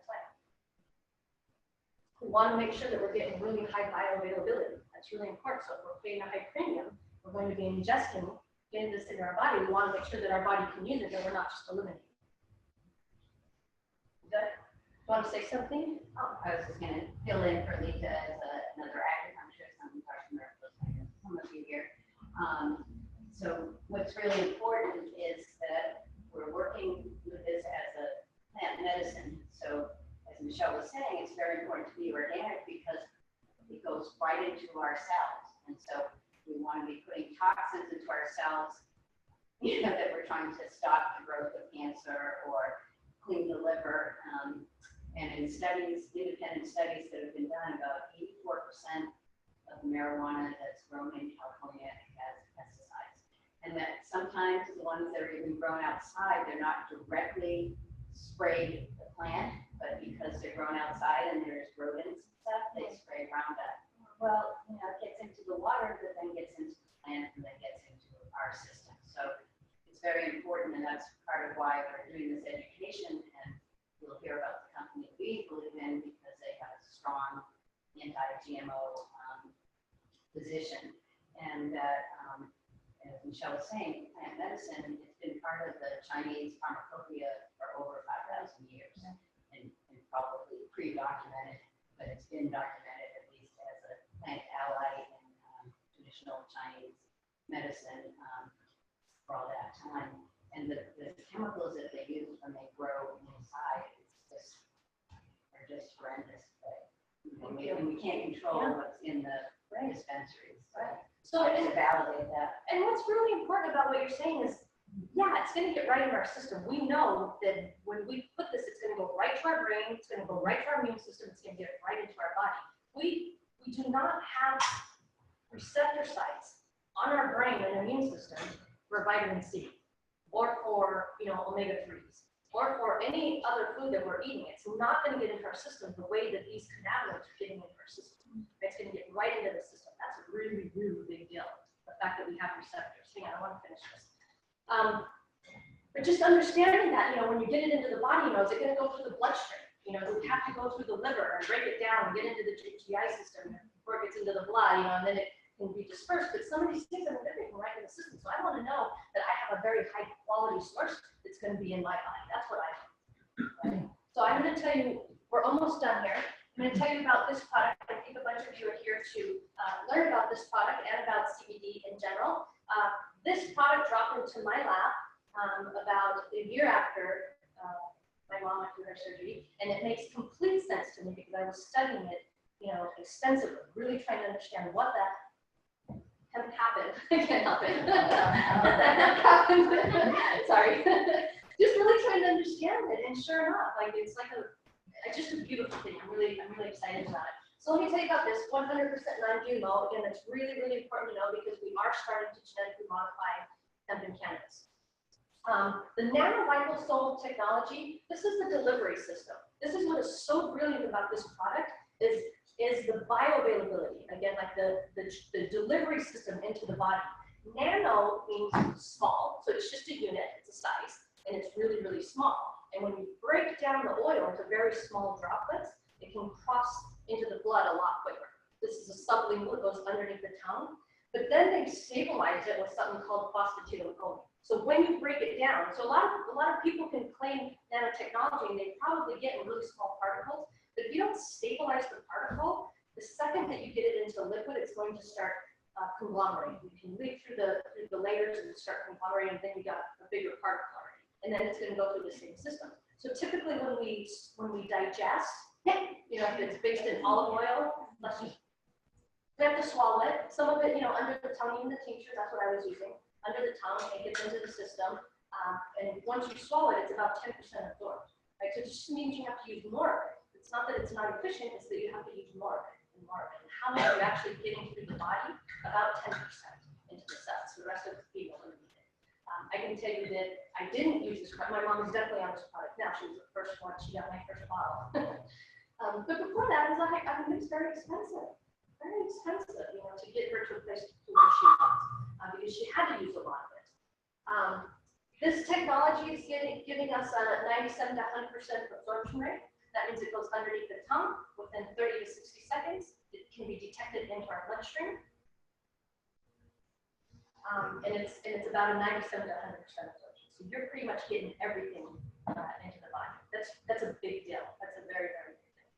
plant. We want to make sure that we're getting really high bioavailability. That's really important. So if we're paying a high premium, we're going to be ingesting, getting this into our body. We want to make sure that our body can use it, and we're not just eliminating it. Good? Want to say something? I was just going to fill in for Lita as another acupuncturist. I'm talking about some of you here. So what's really important is that we're working with this as a plant medicine. So as Michelle was saying, it's very important to be organic because it goes right into our cells. And so we want to be putting toxins into our cells, you know, that we're trying to stop the growth of cancer or clean the liver. And in studies, independent studies that have been done, about 84% of the marijuana that's grown in California has pesticides. And that sometimes the ones that are even grown outside, they're not directly sprayed the plant, but because they're grown outside and there's rodents and stuff, they spray Roundup. Well, you know, it gets into the water, but then gets into the plant and then gets into our system. So it's very important, and that's part of why we're doing this education. And you'll hear about the company we believe in because they have a strong anti-GMO position. And as Michelle was saying, plant medicine has been part of the Chinese pharmacopoeia for over 5,000 years, and probably pre-documented, but it's been documented at least as a plant ally in traditional Chinese medicine for all that time. And the chemicals that they use when they grow inside are just horrendous. And we can't control what's in the dispensaries. So to validate that. And what's really important about what you're saying is, yeah, it's going to get right in our system. We know that when we put this, it's going to go right to our brain, it's going to go right to our immune system, it's going to get right into our body. We do not have receptor sites on our brain and immune system for vitamin C, or for, you know, omega-3s, or for any other food that we're eating. It's not going to get into our system the way that these cannabinoids are getting into our system. It's going to get right into the system. That's a really, really big deal. The fact that we have receptors. Hang on, I want to finish this. But just understanding that, you know, when you get it into the body, you know, is it going to go through the bloodstream? You know, does it have to go through the liver and break it down and get into the GI system before it gets into the blood, you know, and then it can be dispersed. But some of these things, I mean, they're getting right in the system. So I want to know that I have a very high quality source that's going to be in my body. That's what I want. Right? So I'm going to tell you, we're almost done here. I'm going to tell you about this product. I think a bunch of you are here to learn about this product and about CBD in general. This product dropped into my lab about a year after my mom went through her surgery, and it makes complete sense to me because I was studying it, extensively, really trying to understand what that hemp happened. I can't help it. Happened. Sorry. Just really trying to understand it, and sure enough, like it's just a beautiful thing. I'm really excited about it. So let me tell you about this 100% non-GMO. Again, it's really, really important to know because we are starting to genetically modify hemp and cannabis. The nanoliposome technology, this is the delivery system. This is what is so brilliant about this product is the bioavailability. Again, like the delivery system into the body. Nano means small, so it's just a unit, it's a size, and it's really, really small. And when you break down the oil into very small droplets, it can cross into the blood a lot quicker. This is a sublingual, it goes underneath the tongue, but then they stabilize it with something called phosphatidylcholine. So when you break it down, so a lot of people can claim nanotechnology and they probably get in really small particles, but if you don't stabilize the particle, the second that you get it into liquid, it's going to start conglomerating. You can leak through the layers and start conglomerating, and then you got a bigger particle already, and then it's going to go through the same system. So typically when we digest, if it's based in olive oil, we have to swallow it. Some of it, under the tongue, even the tincture, that's what I was using. Under the tongue, it gets into the system, and once you swallow it, it's about 10% absorbed. Right? So it just means you have to use more of it. It's not that it's not efficient; it's that you have to use more of it and more of it. And how much are you actually getting through the body? About 10% into the cells. The rest of the people don't need it. I can tell you that I didn't use this product. My mom is definitely on this product now. She was the first one. She got my first bottle. But before that, it was very expensive. Very expensive, to get her to a place to where she was, because she had to use a lot of it. This technology is giving us a 97 to 100% absorption rate. That means it goes underneath the tongue within 30 to 60 seconds. It can be detected into our bloodstream. And it's about a 97 to 100% absorption. So you're pretty much getting everything into the body. That's a big deal. That's a very, very big deal.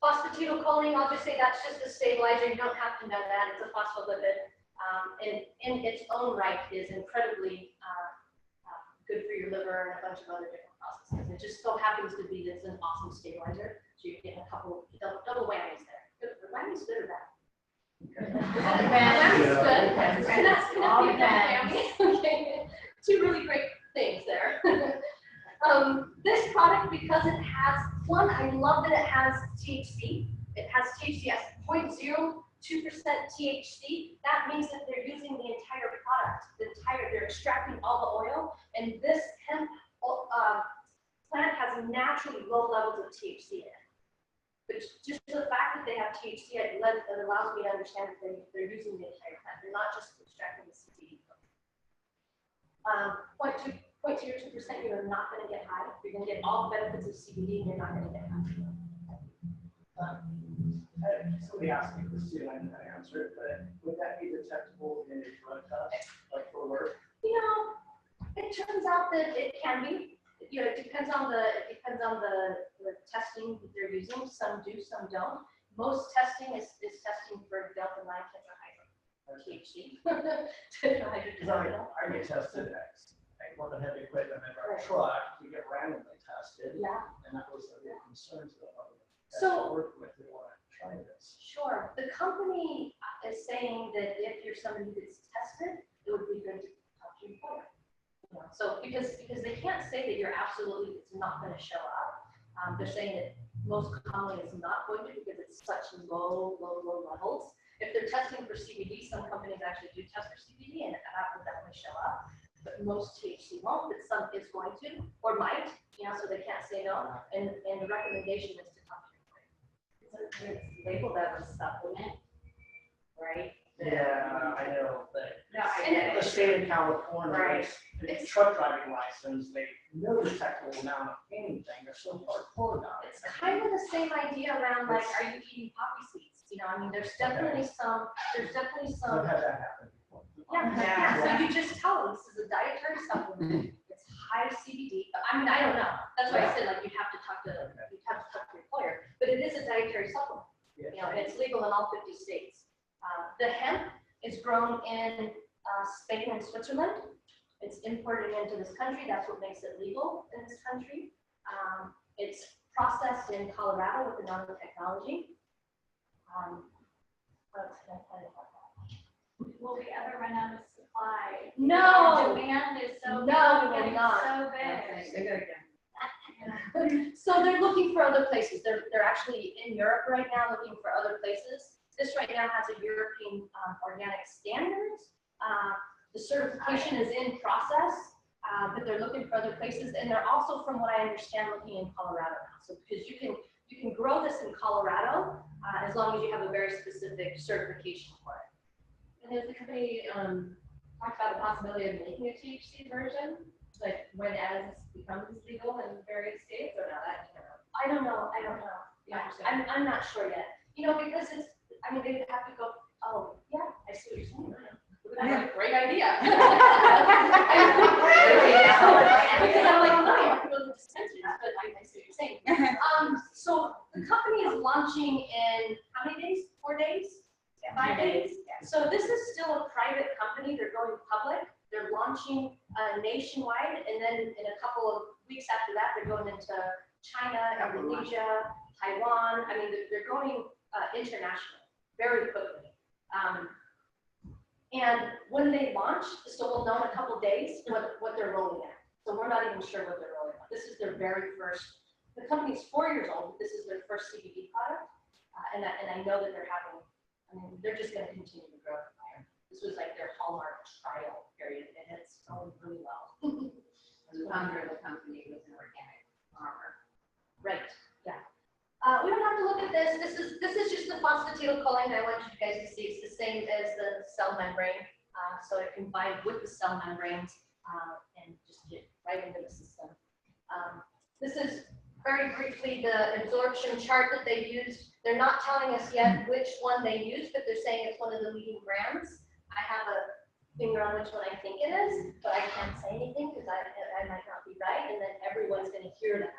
Phosphatidylcholine, I'll just say that's just a stabilizer. You don't have to know that. It's a phospholipid. And in its own right is incredibly good for your liver and a bunch of other different processes. It just so happens to be that it's an awesome stabilizer. So you're getting a couple double whammies there. Good. Whammies good or bad? Whammies good. And that's going to be a double whammy. Okay. Two really great things there. This product, because it has, one, I love that it has THC. It has THC as 0.02% THC. That means that they're using the entire product, they're extracting all the oil, and this hemp plant has naturally low levels of THC in it. But just the fact that they have THC, it allows me to understand that they're using the entire plant. They're not just extracting the CBD. 0.02%, you're not going to get high. You're going to get all the benefits of CBD, and you're not going to get high. Somebody asked me this too, and I answered it, but would that be detectable in a drug test, like for work? It turns out that it can be. It depends on the testing that they're using. Some do, some don't. Most testing is testing for delta 9 tetrahydroTHC. I get tested at one of the heavy equipment in our truck. We get randomly tested. Yeah. And that was the concerns that I So work with and want to try this. sure. The company is saying that if you're somebody that's tested, it would be good to talk to your employer. So because they can't say that you're absolutely, it's not going to show up. They're saying that most commonly it's not going to because it's such low levels. If they're testing for CBD, some companies actually do test for CBD and that will definitely show up. But most THC won't, but some is going to or might, so they can't say no. And the recommendation is to talk to your employer. It's labeled as a supplement, right? Yeah, I know, but No, I And get the it. state of California, Right. the truck driving license, they no detectable amount of anything. They're so hardcore about it. It's kind of the same idea around like, are you eating poppy seeds? There's definitely some. I've had that happen before. Yeah. So you just tell them this is a dietary supplement. It's high CBD. I don't know. That's why I said like you have to talk to your employer. But it is a dietary supplement. Yeah. And it's legal in all 50 states. The hemp is grown in Spain and Switzerland. It's imported into this country. That's what makes it legal in this country. It's processed in Colorado with the nanotechnology. What else can I tell you about that? Will we ever run out of supply? No. The demand is so No, big, we will getting not. so big. Say that again. So they're looking for other places. They're actually in Europe right now looking for other places. This right now has a European organic standards. The certification is in process, but they're looking for other places. And they're also, from what I understand, looking in Colorado now. So because you can grow this in Colorado as long as you have a very specific certification for it. And has the company talked about the possibility of making a THC version, like when as becomes legal in various states, or not? I don't know. Yeah, I'm not sure yet. You know, because it's, I mean, they would have to go, oh, yeah, I see what you're saying. That's a great idea. Because I'm like, no, I can go to the dispensaries, but I see what you're saying. So the company is launching in how many days? 4 days? 5 days? So this is still a private company. They're going public. They're launching nationwide, and then in a couple of weeks after that, they're going into China, Indonesia, Taiwan. I mean, they're going international very quickly. And when they launch, so we'll know in a couple days what they're rolling out. So we're not even sure what they're rolling out. This is their very first. The company's 4 years old. This is their first CBD product, and I know that they're having. I mean, they're just going to continue to grow from there. This was like their hallmark trial period, and it's going really well. The founder of the company was an organic farmer. Right. Yeah. We don't have to look at this. This is just the phosphatidylcholine I want you guys to see. It's the same as the cell membrane, so it can bind with the cell membranes and just get right into the system. This is very briefly the absorption chart that they used. They're not telling us yet which one they used, but they're saying it's one of the leading brands. I have a finger on which one I think it is, but I can't say anything because I might not be right, and then everyone's going to hear that.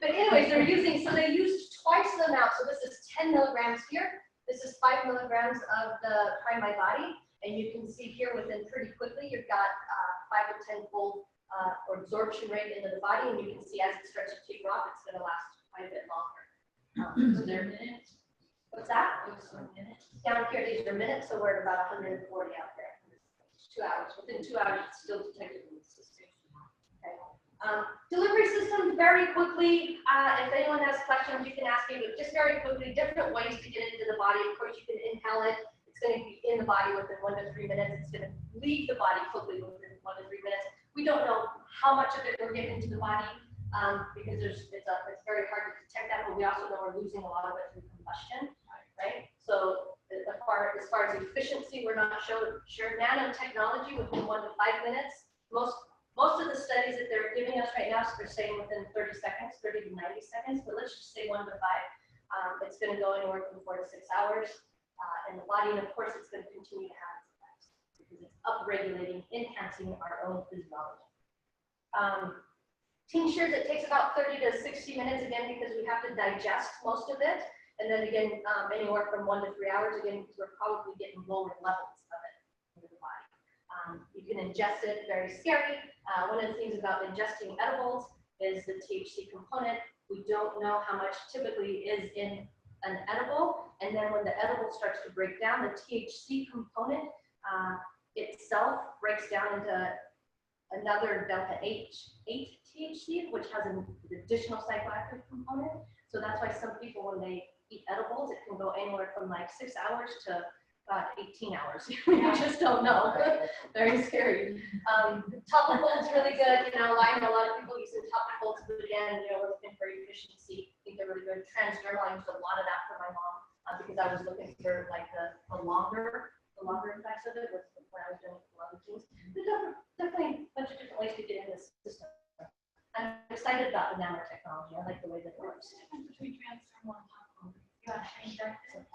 But anyways, they used twice the amount. So this is 10 milligrams here. This is 5 milligrams of the Prime My Body. And you can see here within pretty quickly, you've got 5 to 10 fold absorption rate into the body. And you can see as it starts to taper off, it's going to last quite a bit longer. So they're minutes. What's that? Minutes. Down here, these are minutes. So we're at about 140 out there. 2 hours. Within 2 hours, it's still detected in the system. Okay. Delivery system, very quickly, if anyone has questions, you can ask me, but just very quickly, different ways to get into the body. Of course, you can inhale it. It's going to be in the body within 1 to 3 minutes. It's going to leave the body quickly within 1 to 3 minutes. We don't know how much of it we're getting into the body because it's very hard to detect that, but we also know we're losing a lot of it through combustion, right? So as far as efficiency, we're not sure. Nanotechnology within 1 to 5 minutes. Most of the studies that they're giving us right now, so they're saying within 30 seconds, 30 to 90 seconds, but let's just say 1 to 5. It's going to go anywhere from 4 to 6 hours in the body, and of course, it's going to continue to have its effects because it's upregulating, enhancing our own physiology. Tinctures, it takes about 30 to 60 minutes again because we have to digest most of it, and then again, anywhere from 1 to 3 hours again because we're probably getting lower levels of it into the body. You can ingest it, very scary. One of the things about ingesting edibles is the THC component. We don't know how much typically is in an edible. And then when the edible starts to break down, the THC component itself breaks down into another delta 8 THC, which has an additional psychoactive component. So that's why some people, when they eat edibles, it can go anywhere from like 6 hours to 18 hours. You just don't know. Very scary. Topicals really good. You know, I know a lot of people using topicals, but again, we're looking for efficiency. I think they're really good. Transdermal, I used a lot of that for my mom because I was looking for like the longer effects of it when I was doing a lot of things. There's definitely a bunch of different ways to get in this system. I'm excited about the nanotechnology. I like the way that it works. Between transdermal and topical. You want to inject it?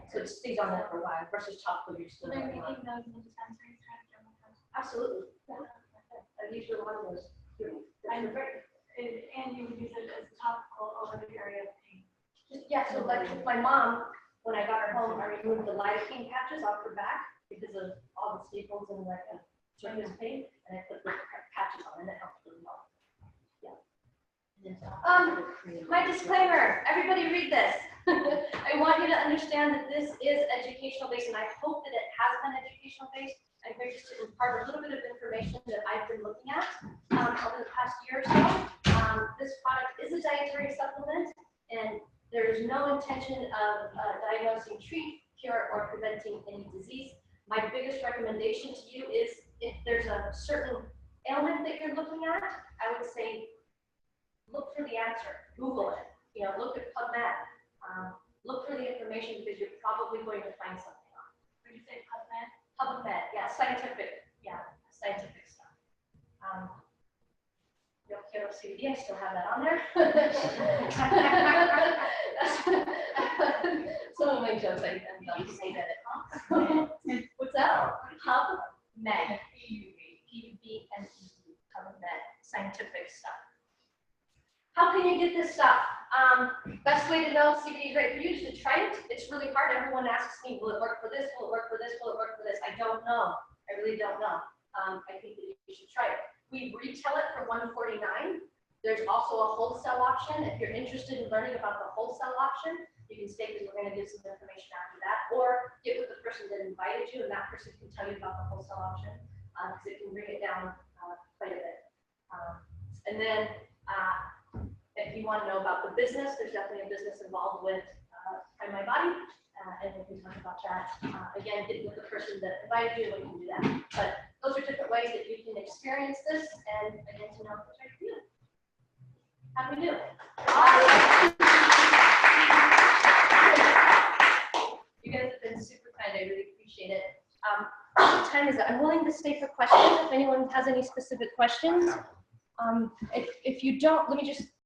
So it stays on that for a while versus topical use. So they're making those in the dispensaries, transdermal. Absolutely. And these are one of those. And you would use it as topical over the area of pain. Yeah, so like with my mom, removed the lidocaine patches off her back because of all the staples and like a joint pain, and I put the patches on, and it helped really well. My disclaimer, everybody read this. I want you to understand that this is educational based, and I hope that it has been educational based. I'm here just to impart a little bit of information that I've been looking at over the past year or so. This product is a dietary supplement, and there is no intention of diagnosing, treat, cure, or preventing any disease. My biggest recommendation to you is if there's a certain ailment that you're looking at, I would say look for the answer, Google it, look at PubMed, look for the information because you're probably going to find something on. Would you say PubMed? PubMed, yeah, scientific stuff. Yo quiero CBD, I still have that on there. Some of my jokes I end up saying that. What's that? PubMed, P-U-B-M-E-D, PubMed, scientific stuff. How can you get this stuff? Best way to know CBD is right for you is to try it. It's really hard. Everyone asks me, will it work for this? Will it work for this? Will it work for this? I don't know. I really don't know. I think that you should try it. We retail it for $149. There's also a wholesale option. If you're interested in learning about the wholesale option, you can stay because we're going to give some information after that, or get with the person that invited you, and that person can tell you about the wholesale option because it can bring it down quite a bit. And then if you want to know about the business, there's definitely a business involved with Find My Body, and we can talk about that. Again, get with the person that invited you, and we can do that. But those are different ways that you can experience this, and again, to know if it's right for you. How do we do? You guys have been super kind. I really appreciate it. What time is it? I'm willing to stay for questions if anyone has any specific questions. If you don't, let me just